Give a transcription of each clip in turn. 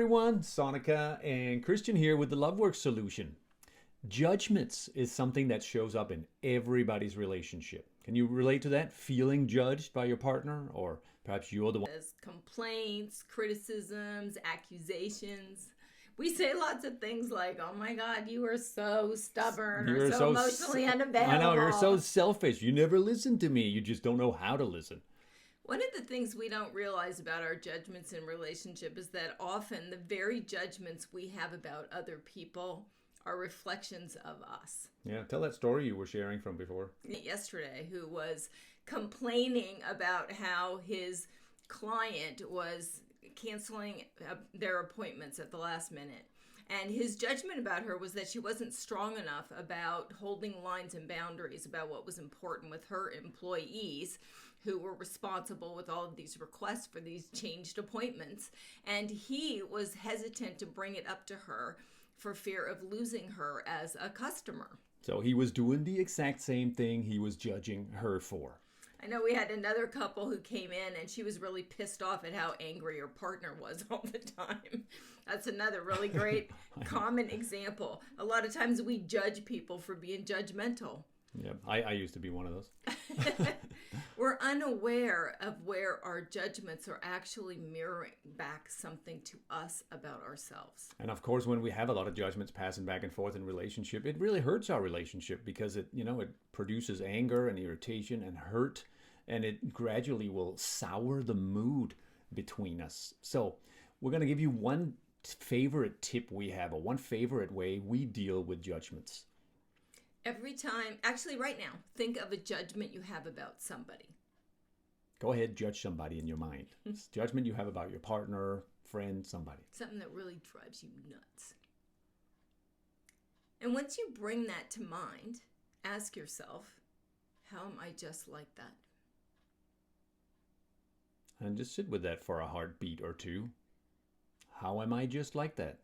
Everyone, Sonica and Christian here with the LoveWorks solution. Judgments is something that shows up in everybody's relationship. Can you relate to that? Feeling judged by your partner, or perhaps you're the one. As complaints, criticisms, accusations. We say lots of things like, oh my God, you are so stubborn or so emotionally unavailable. I know, you're so selfish. You never listen to me. You just don't know how to listen. One of the things we don't realize about our judgments in relationship is that often the very judgments we have about other people are reflections of us. Yeah, tell that story you were sharing from before. Yesterday, who was complaining about how his client was canceling their appointments at the last minute. And his judgment about her was that she wasn't strong enough about holding lines and boundaries about what was important with her employees who were responsible with all of these requests for these changed appointments. And he was hesitant to bring it up to her for fear of losing her as a customer. So he was doing the exact same thing he was judging her for. I know we had another couple who came in and she was really pissed off at how angry her partner was all the time. That's another really great common example. A lot of times we judge people for being judgmental. Yeah, I used to be one of those. We're unaware of where our judgments are actually mirroring back something to us about ourselves. And of course, when we have a lot of judgments passing back and forth in relationship, it really hurts our relationship because it produces anger and irritation and hurt, and it gradually will sour the mood between us. So we're going to give you one favorite tip we have, or one favorite way we deal with judgments. Every time, actually right now, think of a judgment you have about somebody. Go ahead, judge somebody in your mind. It's judgment you have about your partner, friend, somebody. Something that really drives you nuts. And once you bring that to mind, ask yourself, how am I just like that? And just sit with that for a heartbeat or two. How am I just like that?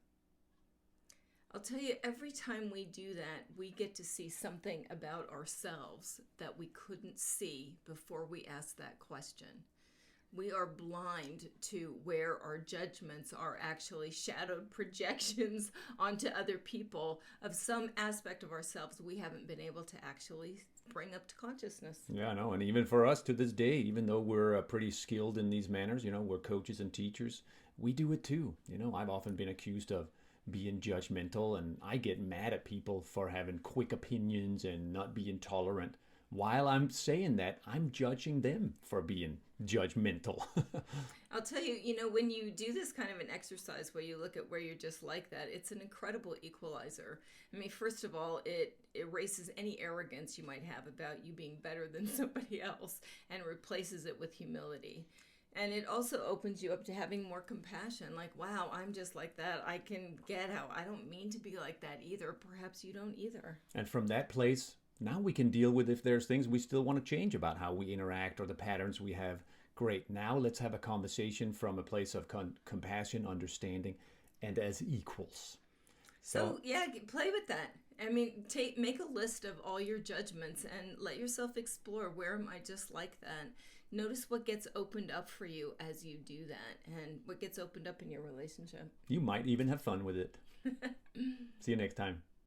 I'll tell you, every time we do that, we get to see something about ourselves that we couldn't see before we asked that question. We are blind to where our judgments are actually shadowed projections onto other people of some aspect of ourselves we haven't been able to actually bring up to consciousness. Yeah, I know. And even for us to this day, even though we're pretty skilled in these manners, we're coaches and teachers, we do it too. I've often been accused of being judgmental, and I get mad at people for having quick opinions and not being tolerant. While I'm saying that, I'm judging them for being judgmental. I'll tell you, when you do this kind of an exercise where you look at where you're just like that, it's an incredible equalizer. I mean, first of all, it erases any arrogance you might have about you being better than somebody else and replaces it with humility. And it also opens you up to having more compassion. Like, wow, I'm just like that. I can get how I don't mean to be like that either. Perhaps you don't either. And from that place, now we can deal with if there's things we still want to change about how we interact or the patterns we have. Great. Now let's have a conversation from a place of compassion, understanding, and as equals. So yeah, play with that. I mean, make a list of all your judgments and let yourself explore, where am I just like that? Notice what gets opened up for you as you do that and what gets opened up in your relationship. You might even have fun with it. See you next time.